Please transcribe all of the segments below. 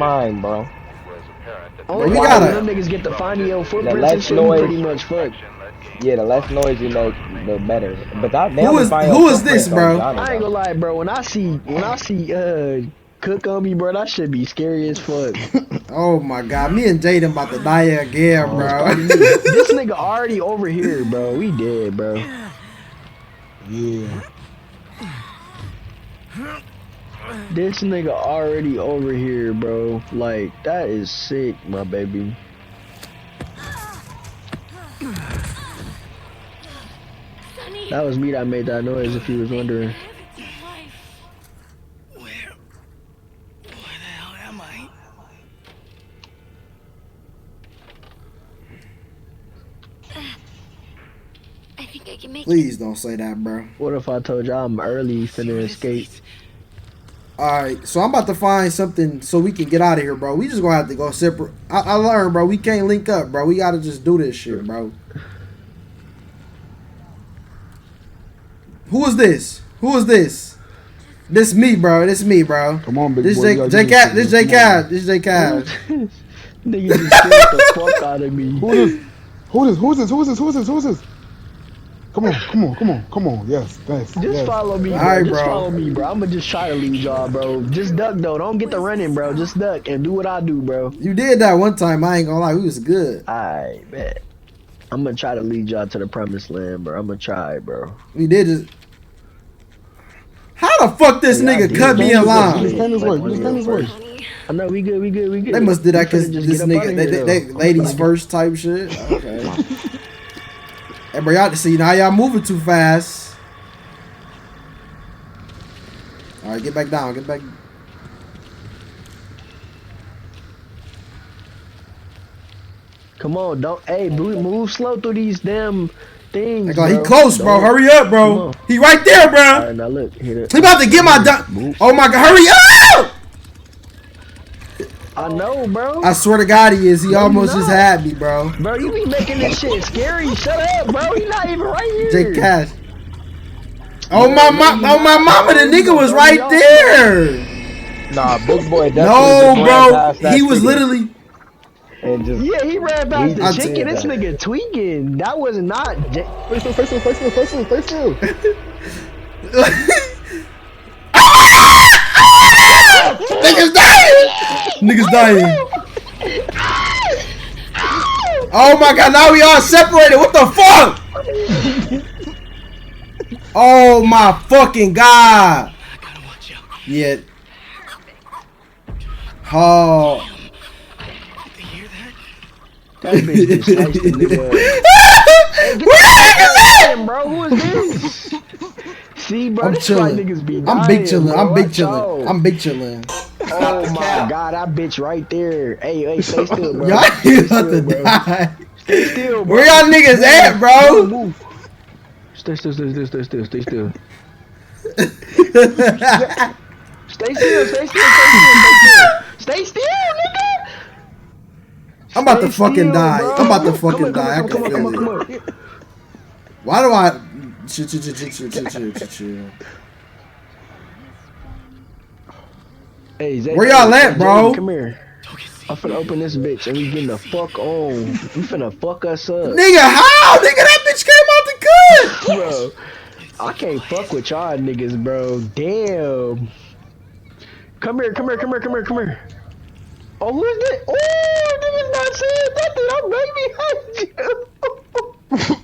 mind, bro. Only we we gotta. them niggas get to find your footprints and less shit, noise. pretty much fucked. Yeah, the less noise you make, the better. But that Who is this, bro? I ain't gonna lie, bro. When I see Cook on me, bro, that shit be scary as fuck. Oh my god, me and Jaden about to die again, bro. This nigga already over here, bro. We dead, bro. Yeah. This nigga already over here, bro. Like, that is sick, my baby. That was me that made that noise, if you was wondering. Where the hell am I? I think I can make Please don't say that, bro. What if I told y'all I'm early finna escape? Alright, so I'm about to find something so we can get out of here, bro. We just gonna have to go separate. I learned, bro. We can't link up, bro. We gotta just do this shit, bro. Who is this? Who is this? This me, bro. This me, bro. Come on, big this boy. J Cat. This J Cat. This J Cat. Nigga just scared the fuck out of me. Who is this? Who is this? Who is this? Who is this? Who is this? Come on, come on, come on, come on. Yes, thanks. Just yes. follow me, bro. Alright, just bro. follow me, bro. I'ma just try to lead y'all, bro. Just duck, though. Don't get the running, bro. Just duck and do what I do, bro. You did that one time. I ain't gonna lie. We was good. Alright, bet. I'm gonna try to lead y'all to the promised land, bro. I'm gonna try, bro. We did it. How the fuck this Yeah, nigga cut me in We line? just came this way. We just came this way. I know we good, we good, we good. They must do that because Just this get up nigga, outta here, they though. ladies first type shit. Okay. Hey, bro, y'all see now y'all moving too fast. All right, get back down. Get back. Come on, don't. Hey, move slow through these damn things. Like, he bro. close, bro. Don't- Hurry up, Come bro. on. He right there, bro. All right, now look. Hit it. He about to get my dun. Oh my god, hurry up! I know, bro. I swear to God, he is. He No, almost you just not. had me, bro. Bro, you be making this shit scary. Shut up, bro. He not even right here. J Cash. Oh my mama, the nigga was right Y'all there. Nah, big boy. No, definitely bro. ran past that He was chicken literally. and just Yeah, he ran past He the just chicken. did This that. nigga tweaking. That was not. Stay still, stay still, stay still, stay still, stay still. Niggas dying. Niggas dying. Oh my god, now we all separated. What the fuck? Oh my fucking god. Yeah. Oh. That bitch just sliced the nigga. Hey, bro, who is this? See, bro, I'm this is why chilling. niggas be dying, I'm big chilling. bro. I'm big Watch chilling. out. I'm big chilling. Oh my god, that bitch right there. Hey, stay still, bro. Y'all Stay about still, to bro. die. Stay still, bro. Where y'all niggas at, bro? Stay still. Stay still, stay still, stay still, stay still, nigga. I'm about to Stay fucking still, die. bro. I'm about to fucking Come on, die. I come can on, feel come it. on. Why do I? Chill. Hey, Zay, Where y'all at, Jay, bro? Come here. I'm finna open this bitch and we getting the fuck on. You finna fuck us up. Nigga, how? Nigga, that bitch came out the cut. Bro, I can't fuck with y'all niggas, bro. Damn. Come here. Oh, who is that? Oh, niggas not saying nothing. I'm right behind you.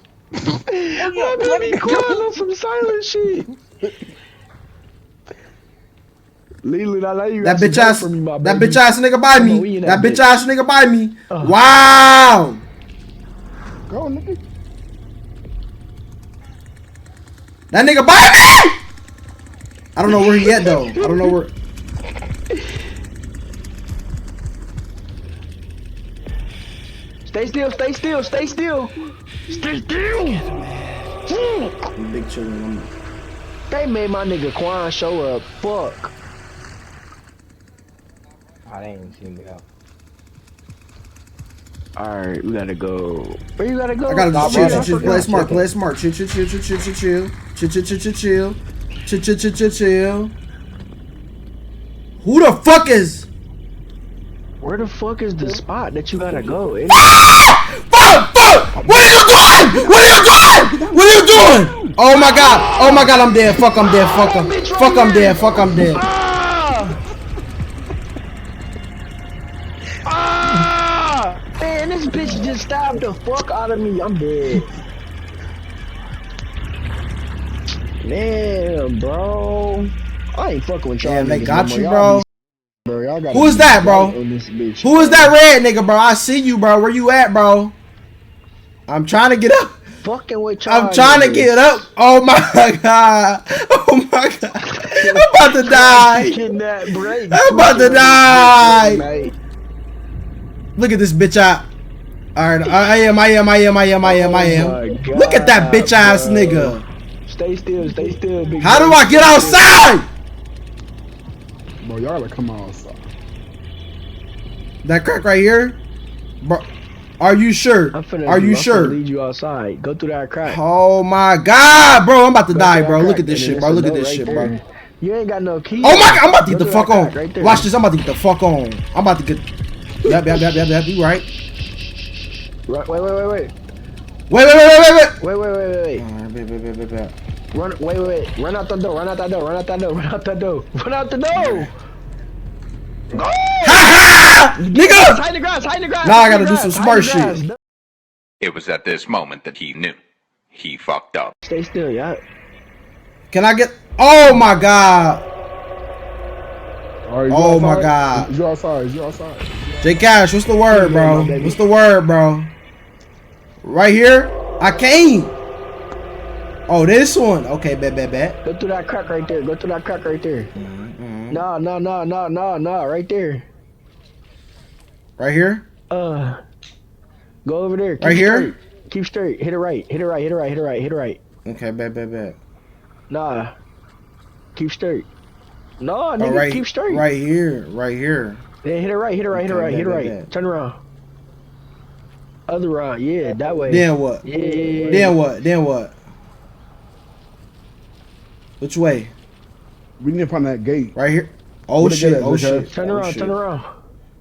My baby crying on some silent shit. Leland, I know you That got bitch some help ass. for me, my That baby. bitch ass nigga by Come on, we me. in That that bitch ass nigga by me. Oh. Wow. Go, nigga. That nigga by me. I don't know where he at though. I don't know where. Stay still. I'm big chillin'. They made my nigga Quan show up. Fuck. I didn't see me though. Alright, we gotta go. Where you gotta go? I gotta just Oh, chill. I Play forgot. smart. Chill. Who the fuck is? Where the fuck is the spot that you gotta go? Fuck! What are you doing? What are you doing? What are you doing? Oh my god! Oh my god! I'm dead! Fuck! I'm dead! Fuck! I'm dead! Fuck! I'm dead! Man, this bitch just stabbed the fuck out of me. I'm dead. Damn, bro. I ain't fucking with y'all. Damn, they niggas got no you, more. bro. Y'all gotta Who is be that, bro? right on this bitch, Who is that red nigga, bro? I see you, bro. Where you at, bro? I'm trying to get up. Fucking with y'all. I'm trying to get up. Oh my god. Oh my god. I'm about to die. I'm about to die. Look at this bitch out. Alright, I am. Look at that bitch ass nigga. Stay still, big How do I get outside? Bro, y'all gotta come outside. That crack right here? Bro, are you sure? Are you sure? Lead you outside. Go through that crack. Oh my god, bro. I'm about to die, bro. Look at this shit, bro. Look at this shit, bro. You ain't got no keys. Oh my god, I'm about to get the fuck on. Watch this, I'm about to get the fuck on. I'm about to get. Yep. You right. Wait. Wait. Wait. Alright, Run, wait. Run out the door. Run out the door. Go! Ha! Nigga! Hide the grass. Now I gotta do some smart shit. It was at this moment that he knew. He fucked up. Stay still, yeah. Can I get? Oh my god! Right, Oh my god! You outside? J Cash, what's the word, bro? What's the word, bro? Right here? I can't. Oh, this one. Okay, bet. Go through that crack right there. No, right there. Right here? Go over there. Right here? Keep straight. Hit it right. Okay, bet. Nah. Keep straight. No, nigga, Oh, right, keep straight. Right here. Yeah, hit it right. Okay, bet. Turn around. Other round, yeah, that way. Then what? Yeah. Then what? Which way? We need to find that gate. Right here. Oh shit. Turn around.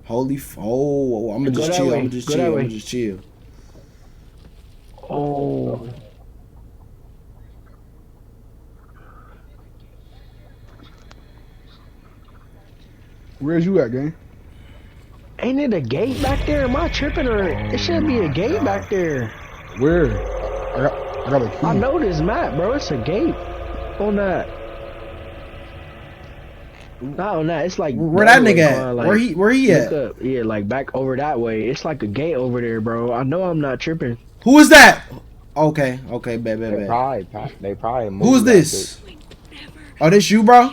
Holy oh, I'm gonna just chill. Oh. Where's you at, gang? Ain't it a gate back there? Am I tripping or it should be a gate back there? Where? I got a key. I know this map, bro. It's a gate on that. Not on that. It's like Where that nigga at? Like, Where he at? up. Yeah, like back over that way. It's like a gate over there, bro. I know I'm not tripping. Who is that? Okay, bet. They probably moved. Who's this? Oh, this you, bro?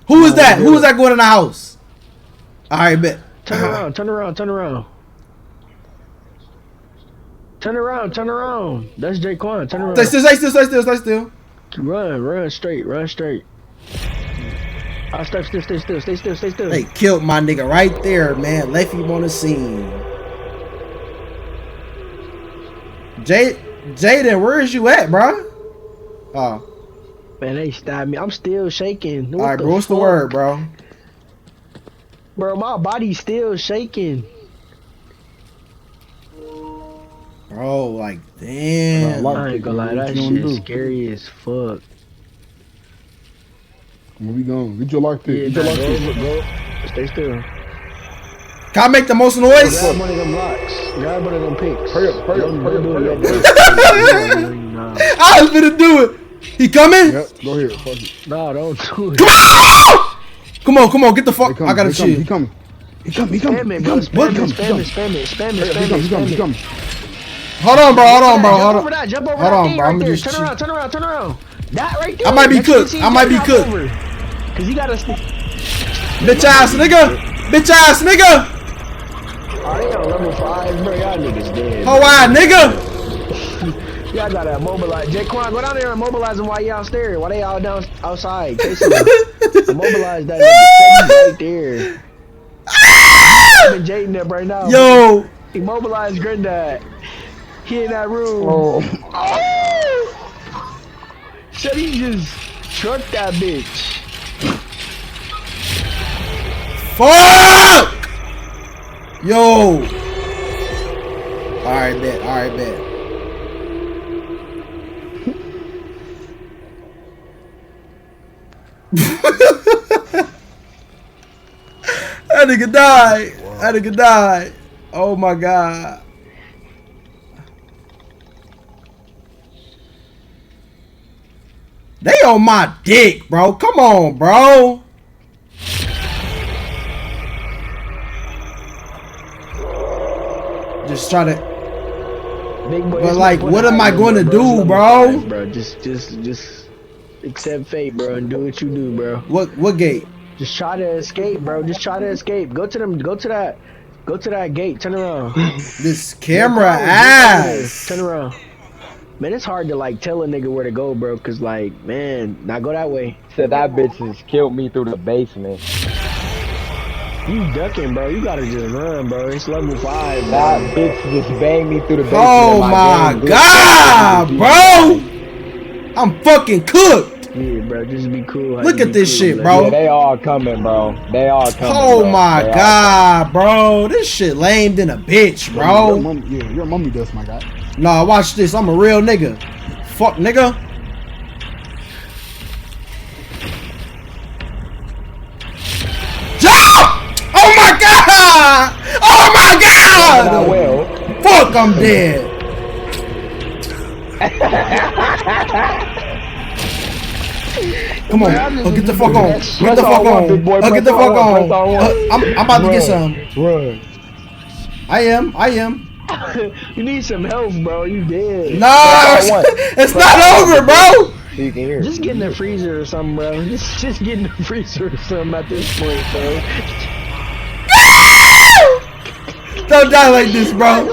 Who is that? Who is that going in the house? Alright, bet. Turn around. That's Jaquan. Turn around. Stay still. Run straight. Stay still. They killed my nigga right there, man. Left him on the scene. Jaden, where is you at, bro? Oh. Man, they stabbed me. I'm still shaking. Alright, bro. What's the word, bro? Bro, my body's still shaking. Bro, like, damn. I ain't gonna lie, that shit's scary as fuck. Where we going? Get your life pick. Go. Stay still. Can I make the most noise? Grab one of them locks. Grab one of them picks. Hurry up. I was finna do it. He coming? Yep, go ahead. Fuck it. Nah, don't do it. Come on, get the fuck. I gotta chill. He coming. Spam it, bro. Spam it. Hold on, bro. Jump over that. Hold on, bro. I'm Right just there. Turn around. That right there. I might be cooked. Cause you gotta. Bitch ass nigga. Oh, they on level 5, bro. Y'all niggas dead. Hawaii nigga. Y'all gotta immobilize. Jaquan, go down there and immobilize them while you outstairs. While they all down outside. Immobilize that nigga right there. I'm Jaden up right now. Yo. Immobilize Granddad. He in that room. Oh. So he just trucked that bitch. Fuck! Yo! Alright, bet. Alright, bet. That nigga died. That nigga died. Oh my god. They on my dick, bro. Come on, bro. Just try to. Big boy, But like, what am I going to do, bro? Bro, just accept fate, bro, and do what you do, bro. What gate? Just try to escape, bro. Just try to escape. Go to that gate. Turn around. This camera ass. Turn around. Man, it's hard to like tell a nigga where to go, bro, cause like, man, not go that way. Said that bitch just killed me through the basement. You ducking, bro. You gotta just run, bro. It's level 5, bro. That bitch just banged me through the basement. Oh my god, bro! I'm fucking cooked. Yeah, bro. Just be cool. Look at this shit, bro. Yeah, they all coming, bro. They all coming. Oh bro. my god, bro. This shit lame than a bitch, bro. Your mummy does, my guy. Nah, watch this. I'm a real nigga. Fuck, nigga. Jump! Oh my god! Oh my god! I will. Fuck, I'm dead. Come on, get the fuck on. Get the fuck on. Get the fuck on. I'm about to get some. Run. I am. You need some help, bro. You dead. No, it's not over, bro. So you can hear. Just get in the freezer or something, bro. Just get in the freezer or something at this point, bro. Don't die like this, bro.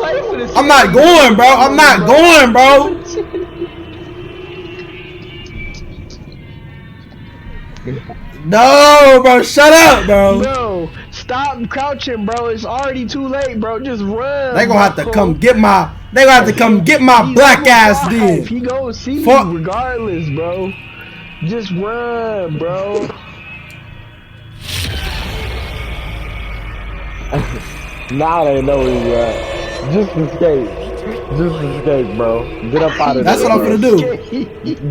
I'm not going, bro. I'm not going, bro. No, bro. Shut up, bro. Bro, stop crouching, bro. It's already too late, bro. Just run. They gonna have to come get my. They gonna have to come get my black ass then. He gonna see Fuck. you regardless, bro. Just run, bro. Now they know where you at. Just escape. Just escape, bro. Get up out of there. That's what I'm gonna do.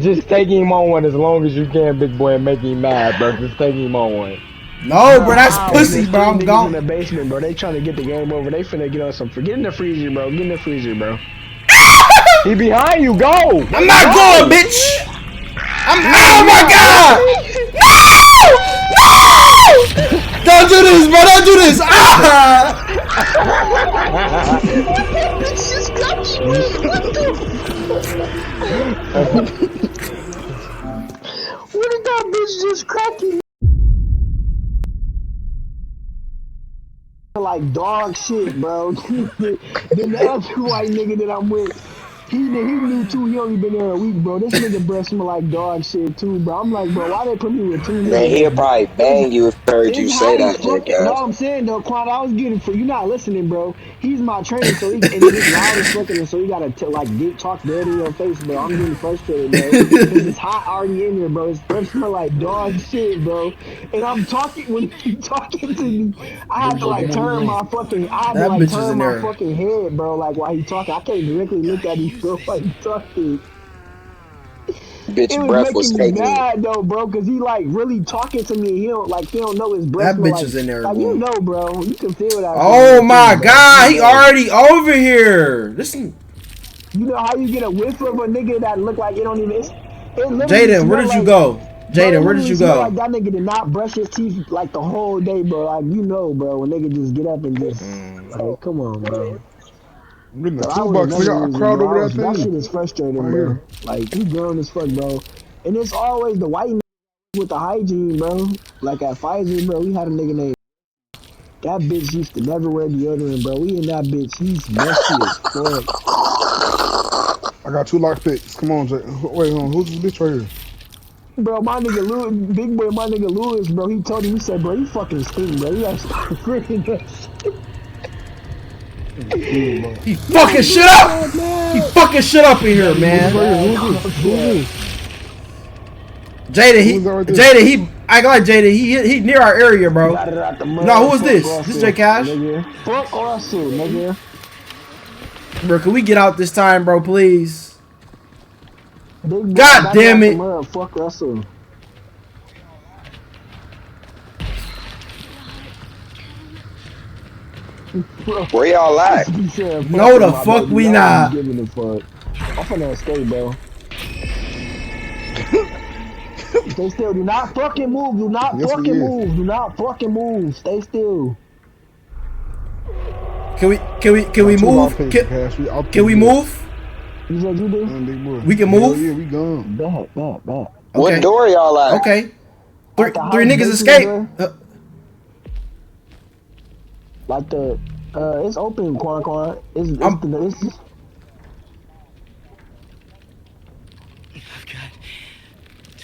Just take him on one as long as you can, big boy, and make him mad, bro. Just take him on one. No, bro. That's pussy, bro. I'm In gone. the basement, bro. They trying to get the game over. They finna get on some. Get in the freezer, bro. Get in the freezer, bro. He behind you. Go. I'm not going, bitch. Oh my god! No! Don't do this, bro. Don't do this. Ah! What did that bitch just crack you? Like dog shit, bro. Then the other white nigga that I'm with, he knew too. He only been there a week, bro. This nigga breath smell like dog shit too, bro. I'm like, bro, why they put me with two niggas? Man, he'll probably bang you if he heard you say that shit, guys. No, I'm saying though, Quan, I was getting for you not listening, bro. He's my trainer, so and he's loud as fucking, so he gotta talk dirty in your face, bro. I'm getting frustrated, bro. Cause it's hot already in here, bro. His breath smell like dog shit, bro. And I'm talking when he talking to me, I have to like turn my fucking, fucking head, bro. Like while he talking, I can't directly look at him, bro. While he talking. Bitch, breath was making me taking mad though, bro, cause he like really talking to me. He don't know his breath. That bitch like, is in there. Like, you know, bro. You can feel that. Oh my god, he already over here. Listen. You know how you get a whiff of a nigga that look like it don't even. Jaden, where did you go? Jaden, where did you go? Like that nigga did not brush his teeth like the whole day, bro. Like you know, bro, when nigga just get up and just like, come on, bro. In the toolbox, they got a crowd over that thing. That shit is frustrating, bro. Like he grown as fuck, bro. And it's always the white nigga with the hygiene, bro. Like at Pfizer, bro, we had a nigga named. That bitch used to never wear deodorant, bro. We in that bitch. He's messy as fuck. I got 2 lock picks. Come on, Jay. Wait, hold on. Who's this bitch right here? Bro, my nigga Lewis, big boy, my nigga Lewis, bro. He told him, he said, bro, you fucking stink, bro. You gotta start freaking us. He fucking shit up! He fucking shit up in here, man. Jada, I got Jaden. He near our area, bro. Got it out the mud. No, who is Fuck this? Russell, This J Cash. Nigga. Fuck Russell, nigga. Bro, can we get out this time, bro, please? Big boy, God got damn out it. the mud. Fuck Russell. Where y'all at? He said, No, fuck the him, my fuck baby. we No, not. I'm giving a fuck. I'm finna escape, bro. Stay still. Do not fucking move. Do not Yes, we fucking is. move. Do not fucking move. Stay still. Can we Got two move? outpaced, Cash. We outpaced Can we this. move? You said you do? Big boy. We can Hell move? yeah, we gone. Bet. Okay. What door y'all at? Okay. Like the Three house niggas basement escaped. door? Like the, it's open, Quan. It's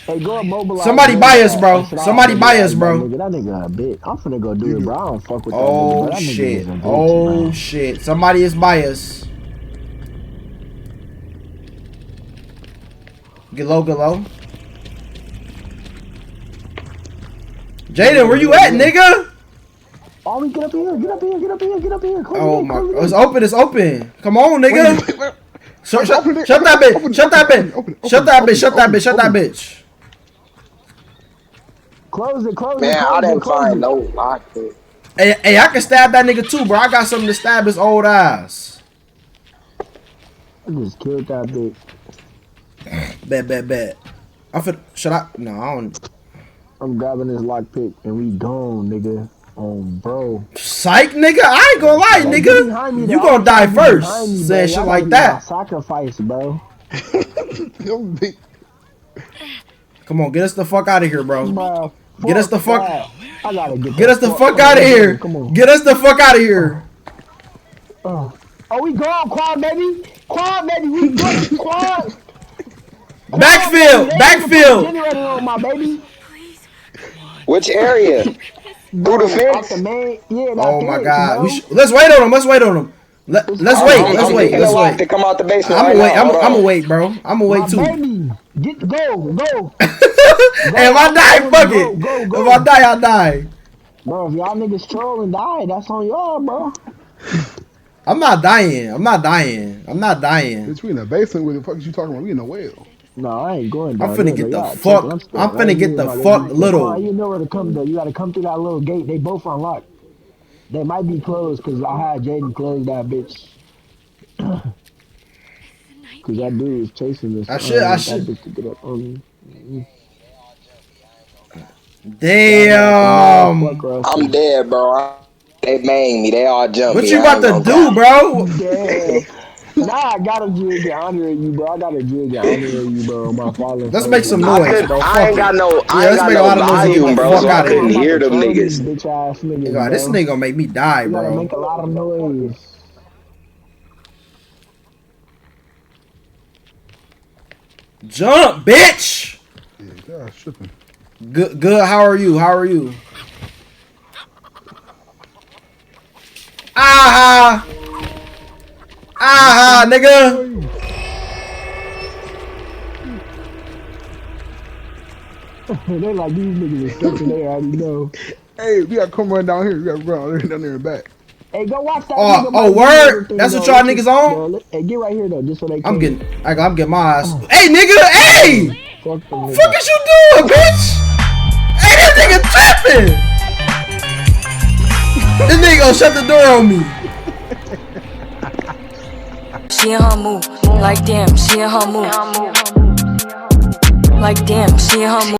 Hey, go mobilize. Somebody buy us, bro. That's what I Somebody buy us, mobilize, bro. Nigga, that nigga a bitch. I'm finna go do it, bro. I don't fuck with that nigga, Oh bro. That nigga shit. is a bitch, Oh bro. shit. Somebody is by us. Get low, get low. Jaden, where you at, nigga? Oh, we get up here. Get up here. Get up here. Get up here. Close Oh it, my, close it. it's open, it's open. Come on, nigga. Shut that bitch. Shut that bitch. Shut that bitch. Shut that bitch. Close it. Close it. Man, I Close it. didn't Close find it. no locker. Hey, I can stab that nigga too, bro. I got something to stab his old ass. I just killed that bitch. Bet. Should I? No, I don't. I'm grabbing this lockpick and we gone, nigga. Bro. Psych, nigga. I ain't gonna lie, Like, nigga. behind me, You though. gonna die I'm behind first. me, bro. Saying shit Y'all like gotta be my that. Sacrifice, bro. Come on, get us the fuck out of here, bro. Bro, Get us the fuck. that. I gotta Get us the fuck out of Come here. on. Get us the fuck out of here. Oh, we gone, Quad, baby. Quad, baby. We good, Quad. Backfield. Generator on my baby. Which area? Through the Out fence? the main, yeah, that Oh my fence, god. bro. Let's wait on him. Let's wait on him. Let's wait. I'm Let's wait. getting Let's the lock to wait. come out the basement I'm right gonna wait. now. I'm Hold gonna on. wait, bro. I'm gonna wait My too. baby. Go. Hey, if I die, fuck it. Go. If I die, I die. Bro, if y'all niggas troll and die, that's on y'all, bro. I'm not dying. Bitch, we in the basement. What the fuck is you talking about? We in the well. No, I ain't going down I'm finna there, get though. the Y'all fuck. tripping. I'm staying finna right get here, the my fuck baby. little. You know where to come, though. You gotta come through that little gate. They both unlocked. They might be closed, because I had Jaden close that bitch. Because that dude is chasing us. I should. That bitch to get up on me. Damn. Fuck Russell. I'm dead, bro. They made me. They all jumped What me. you I about ain't to gonna do, cry. bro? Damn. Nah, I got a jig in honor of you, bro. I got a jig in honor of you, bro. My fallen Let's make some soldier. noise, bro. I ain't got no let's make a lot of noise and get volume, the bro, fuck so I out of couldn't here. hear them Troll these niggas. bitch ass niggas, God, bro. this nigga gonna make me die, You gotta bro. make a lot of noise. Jump, bitch. Yeah, God, tripping. Good. How are you? Aha, nigga. They like, these niggas is stupid. They already know. Hey, we gotta come run down here. We gotta run down there and back. Hey, go watch that nigga. Oh, word. That's what y'all niggas on? Hey, get right here, though, just so they I'm can. getting my ass. Hey, nigga. Hey. Fuck them niggas. Fuck is you doing, bitch? Hey, this nigga tripping. This nigga gonna shut the door on me. She in her move, like damn, she in her move. Like damn, she in her move.